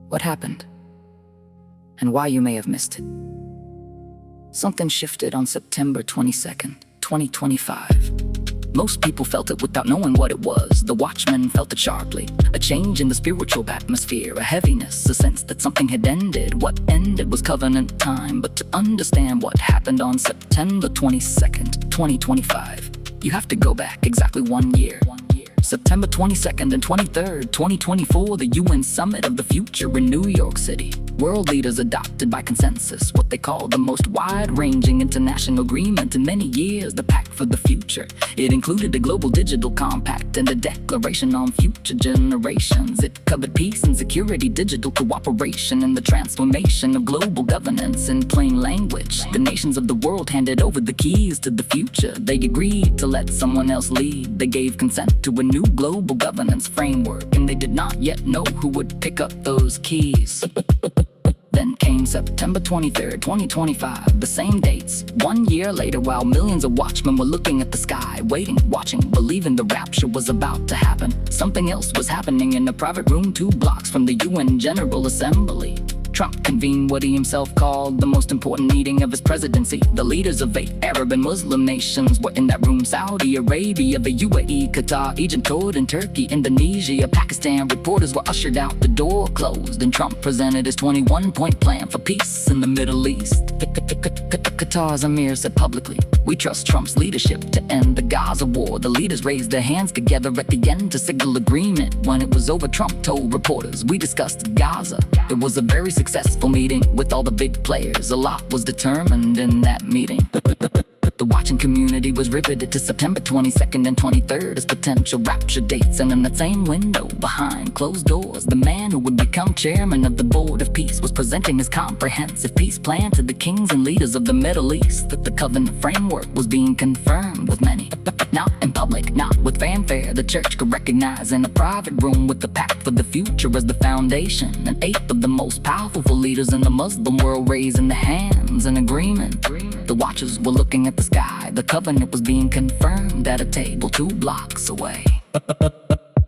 what happened, and why you may have missed it. Something shifted on September 22nd, 2025. Most people felt it without knowing what it was. The watchmen felt it sharply. A change in the spiritual atmosphere, a heaviness, a sense that something had ended. What ended was covenant time. But to understand what happened on September 22nd, 2025, you have to go back exactly 1 year. September 22nd and 23rd, 2024, the UN Summit of the Future in New York City. World leaders adopted by consensus what they call the most wide-ranging international agreement in many years, the Pact for the Future. It included a global digital compact and a declaration on future generations. It covered peace and security, digital cooperation, and the transformation of global governance. In plain language, the nations of the world handed over the keys to the future. They agreed to let someone else lead. They gave consent to a new global governance framework, and they did not yet know who would pick up those keys. Then came September 23rd, 2025, the same dates. 1 year later, while millions of watchmen were looking at the sky, waiting, watching, believing the rapture was about to happen, something else was happening in a private room 2 blocks from the UN General Assembly. Trump convened what he himself called the most important meeting of his presidency. The leaders of 8 Arab and Muslim nations were in that room. Saudi Arabia, the UAE, Qatar, Egypt, Jordan, Turkey, Indonesia, Pakistan. Reporters were ushered out, the door closed, and Trump presented his 21-point plan for peace in the Middle East. Qatar's Emir said publicly, "We trust Trump's leadership to end the Gaza war." The leaders raised their hands together at the end to signal agreement. When it was over, Trump told reporters, "We discussed Gaza." It was a very successful meeting with all the big players. A lot was determined in that meeting. The watching community was riveted to September 22nd and 23rd as potential rapture dates, and in that same window, behind closed doors, the man who would become chairman of the Board of Peace was presenting his comprehensive peace plan to the kings and leaders of the Middle East. That the covenant framework was being confirmed with many, not in public, not with fanfare. The church could recognize in a private room with the Pact for the Future as the foundation. And 8 of the most powerful leaders in the Muslim world raising their hands in agreement. The watchers were looking at the sky. The covenant was being confirmed at a table 2 blocks away.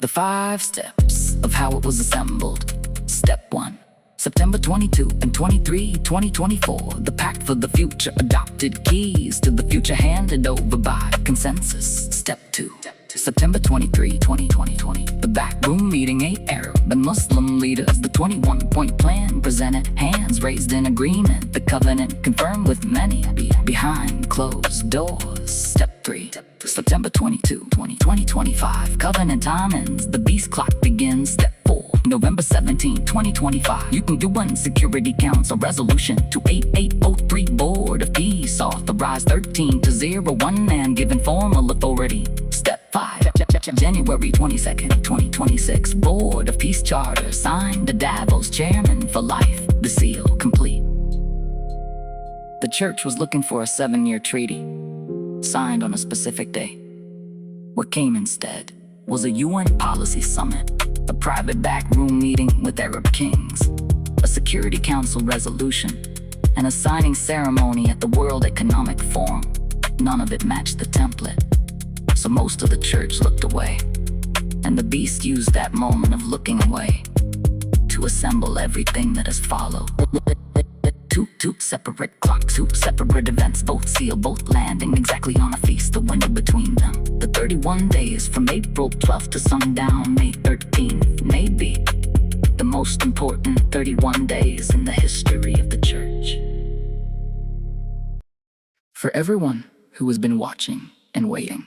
The 5 steps of how it was assembled. Step 1. September 22 and 23, 2024, the Pact for the Future adopted keys to the future handed over by consensus. Step 2. September 23, 2020, the backroom meeting, 8 Arab and Muslim leaders, the 21-point plan presented, hands raised in agreement, the covenant confirmed with many behind closed doors. Step 3. September 22, 2025, covenant time ends, the beast clock begins. Step 4. November 17, 2025, you can do one Security Council resolution 28803, Board of Peace authorized 13 to 01 and given formal authority. Step 5. January 22nd, 2026, Board of Peace Charter signed, the Davos chairman for life, the seal complete. The church was looking for a 7-year treaty, signed on a specific day. What came instead was a UN policy summit, a private backroom meeting with Arab kings, a Security Council resolution, and a signing ceremony at the World Economic Forum. None of it matched the template, so most of the church looked away. And the beast used that moment of looking away to assemble everything that has followed. Two separate clocks, 2 separate events, both sealed, both landing exactly on a feast, the window between them. The 31 days from April 12th to sundown, May 13th, may be the most important 31 days in the history of the church. For everyone who has been watching and waiting,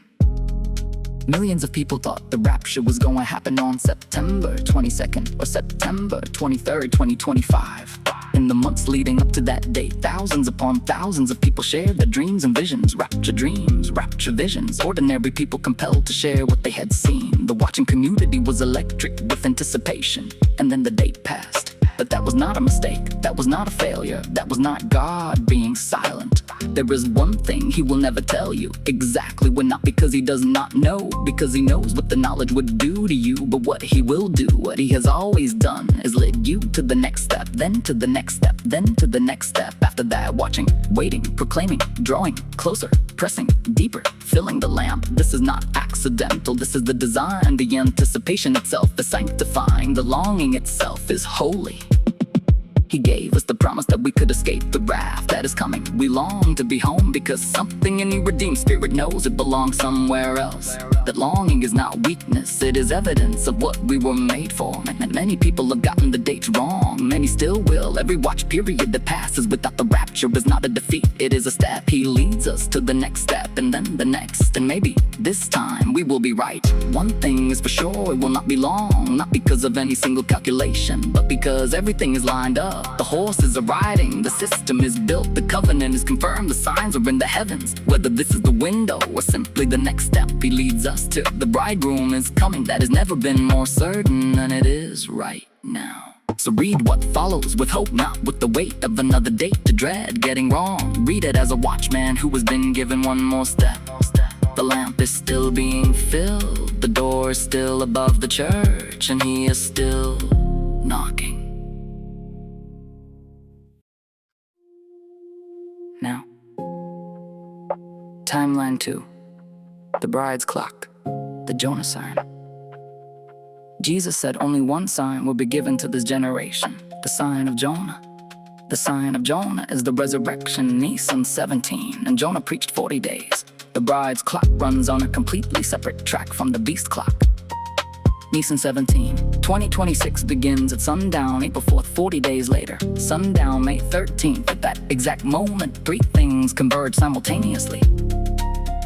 millions of people thought the rapture was going to happen on September 22nd or September 23rd, 2025. In the months leading up to that date, thousands upon thousands of people shared their dreams and visions. Rapture dreams, rapture visions. Ordinary people compelled to share what they had seen. The watching community was electric with anticipation. And then the date passed. But that was not a mistake, that was not a failure, that was not God being silent. There is one thing he will never tell you exactly when, not because he does not know, because he knows what the knowledge would do to you, but what he will do, what he has always done, is lead you to the next step, then to the next step, then to the next step. After that, watching, waiting, proclaiming, drawing closer, pressing deeper, filling the lamp. This is not accidental, this is the design. The anticipation itself is sanctifying, the longing itself is holy. He gave us the promise that we could escape the wrath that is coming. We long to be home because something in your redeemed spirit knows it belongs somewhere else. That longing is not weakness, it is evidence of what we were made for. And many people have gotten the dates wrong, many still will. Every watch period that passes without the rapture is not a defeat, it is a step. He leads us to the next step, and then the next, and maybe this time we will be right. One thing is for sure, it will not be long, not because of any single calculation, but because everything is lined up. The horses are riding, the system is built, the covenant is confirmed, the signs are in the heavens. Whether this is the window or simply the next step he leads us to, the bridegroom is coming. That has never been more certain than it is right now. So read what follows with hope, not with the weight of another date to dread getting wrong. Read it as a watchman who has been given one more step. The lamp is still being filled, the door is still above the church, and he is still knocking. Now, timeline 2. The bride's clock, the Jonah sign. Jesus said only one sign will be given to this generation, the sign of Jonah. The sign of Jonah is the resurrection, Nisan 17, and Jonah preached 40 days. The bride's clock runs on a completely separate track from the beast clock. Nisan 17, 2026 begins at sundown, April 4th, 40 days later. Sundown, May 13th, at that exact moment, three things converge simultaneously.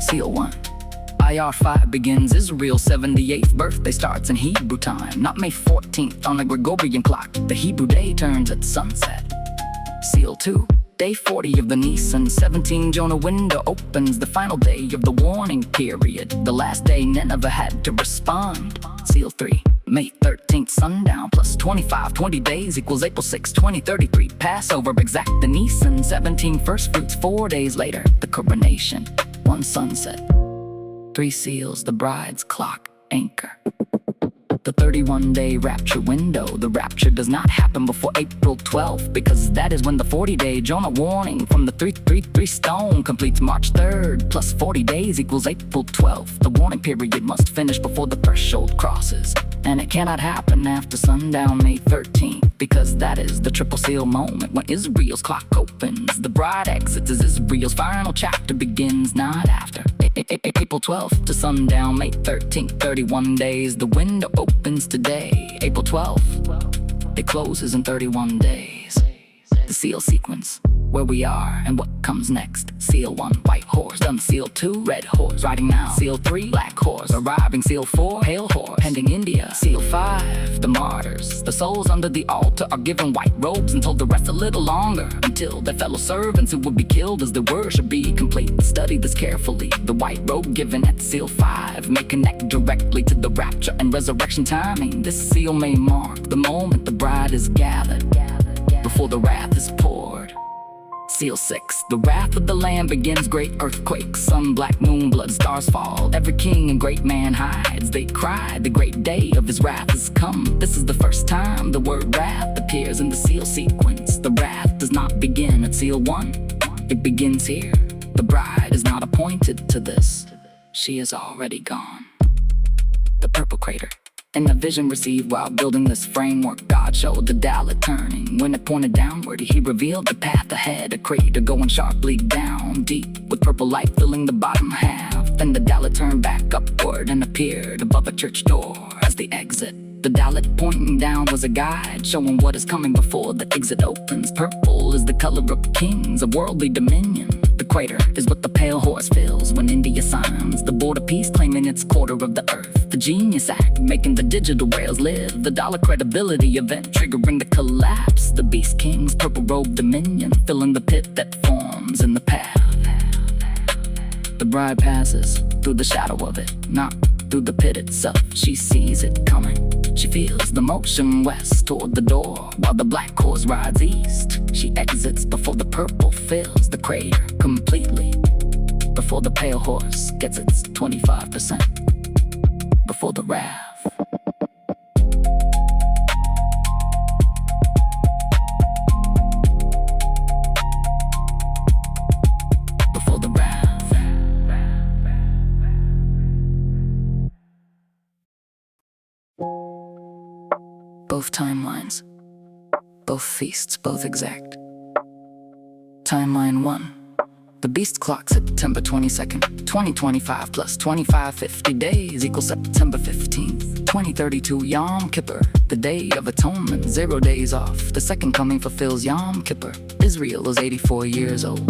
Seal 1. IR 5 begins Israel's 78th birthday starts in Hebrew time, not May 14th on the Gregorian clock. The Hebrew day turns at sunset. Seal 2. Day 40 of the Nisan 17 Jonah window opens, the final day of the warning period, the last day Nineveh had to respond. Seal 3. May 13th sundown plus 20 days equals April 6, 2033. Passover exact the Nisan 17 first fruits 4 days later. The coronation, one sunset. 3 seals, the bride's clock anchor. The 31-day rapture window. The rapture does not happen before April 12th, because that is when the 40-day Jonah warning from the 333 stone completes March 3rd. Plus 40 days equals April 12th. The warning period must finish before the threshold crosses, and it cannot happen after sundown May 13th, because that is the triple seal moment when Israel's clock opens. The bride exits as Israel's final chapter begins, not after. April 12th to sundown May 13th, 31 days. The window opens today, April 12th. It closes in 31 days. The seal sequence, where we are and what comes next. Seal 1, white horse, done. Seal 2, red horse, riding now. Seal 3, black horse, arriving. Seal 4, pale horse, pending India. Seal 5, the martyrs. The souls under the altar are given white robes and told to rest a little longer, until their fellow servants who would be killed as their word should be complete. Study this carefully. The white robe given at seal 5 may connect directly to the rapture and resurrection timing. This seal may mark the moment the bride is gathered before the wrath is poured. Seal 6. The wrath of the Lamb begins. Great earthquake, sun, black moon, blood, stars fall. Every king and great man hides. They cry, the great day of his wrath has come. This is the first time the word wrath appears in the seal sequence. The wrath does not begin at seal 1. It begins here. The bride is not appointed to this. She is already gone. The purple crater. In the vision received while building this framework, God showed the Dalit turning. When it pointed downward, he revealed the path ahead. A crater going sharply down deep, with purple light filling the bottom half. Then the Dalit turned back upward and appeared above a church door as the exit. The Dalit pointing down was a guide, showing what is coming before the exit opens. Purple is the color of kings, of worldly dominion. The crater is what the pale horse fills when India signs the border peace, claiming its quarter of the earth. The Genius Act, making the digital rails live. The dollar credibility event, triggering the collapse. The beast king's purple robe dominion, filling the pit that forms in the path. The bride passes through the shadow of it, not through the pit itself. She sees it coming. She feels the motion west toward the door, while the black horse rides east. She exits before the purple fills the crater completely, before the pale horse gets its 25%, before the wrath. Before the wrath. Both timelines, both feasts, both exact. Timeline 1. The beast clock, September 22nd, 2025 plus 2550 days equals September 15th, 2032, Yom Kippur, the Day of Atonement, 0 days off. The second coming fulfills Yom Kippur. Israel is 84 years old.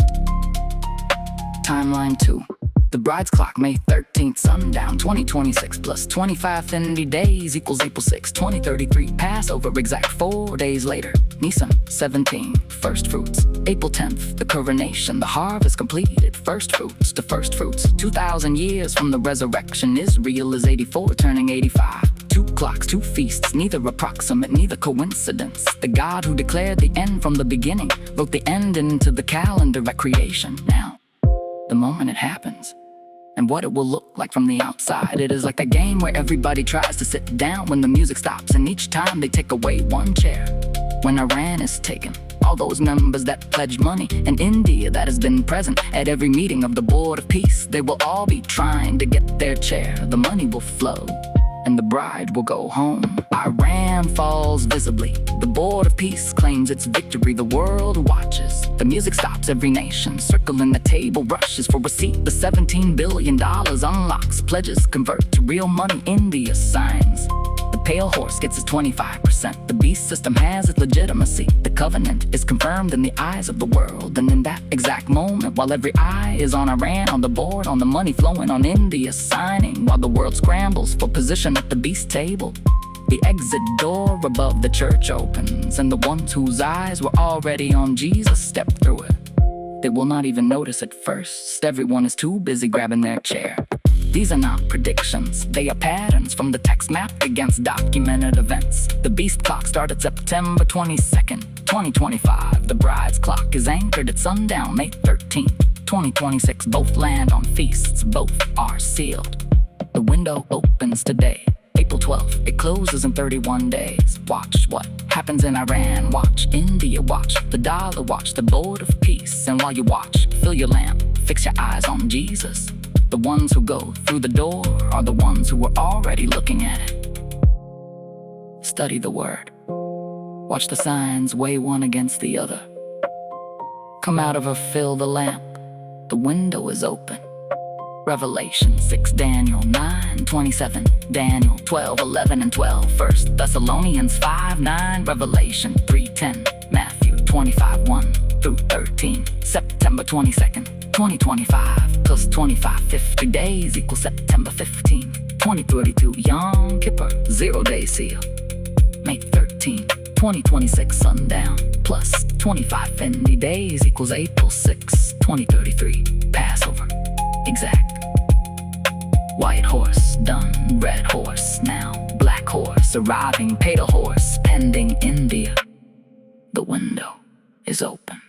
Timeline 2. The bride's clock, May 13th, sundown, 2026 plus 2550 days equals April 6, 2033, Passover, exact 4 days later. Nisan 17, first fruits. April 10th, the coronation, the harvest completed. First fruits to first fruits. 2,000 years from the resurrection, Israel is 84, turning 85. 2 clocks, 2 feasts, neither approximate, neither coincidence. The God who declared the end from the beginning wrote the end into the calendar at creation. Now, the moment it happens, and what it will look like from the outside. It is like a game where everybody tries to sit down when the music stops, and each time they take away one chair. When Iran is taken, all those members that pledged money, and India that has been present at every meeting of the Board of Peace, they will all be trying to get their chair. The money will flow, and the bride will go home. Iran falls visibly. The Board of Peace claims its victory. The world watches. The music stops. Every nation circling the table rushes for receipt. The $17 billion unlocks. Pledges convert to real money. India signs. The pale horse gets its 25%. The beast system has its legitimacy. The covenant is confirmed in the eyes of the world. And in that exact moment, while every eye is on Iran, on the board, on the money flowing, on India signing, while the world scrambles for position at the beast table, the exit door above the church opens, and the ones whose eyes were already on Jesus step through it. They will not even notice at first. Everyone is too busy grabbing their chair. These are not predictions, they are patterns from the text mapped against documented events. The beast clock started September 22nd, 2025. The bride's clock is anchored at sundown, May 13th, 2026. Both land on feasts, both are sealed. The window opens today, April 12th, it closes in 31 days. Watch what happens in Iran, watch India, watch the dollar, watch the Board of Peace. And while you watch, fill your lamp, fix your eyes on Jesus. The ones who go through the door are the ones who were already looking at it. Study the word. Watch the signs weigh one against the other. Come out of her, fill the lamp. The window is open. Revelation 6, Daniel 9, 27, Daniel 12, 11 and 12, 1 Thessalonians 5, 9, Revelation 3, 10, Matthew 25, 1 through 13, September 22nd, 2025 plus 2550 days equals September 15, 2032, Yom Kippur, 0 day seal, May 13, 2026, sundown plus 2550 days equals April 6, 2033, Passover, exact. White horse, done, red horse, now black horse, arriving, pale horse, pending India. The window is open.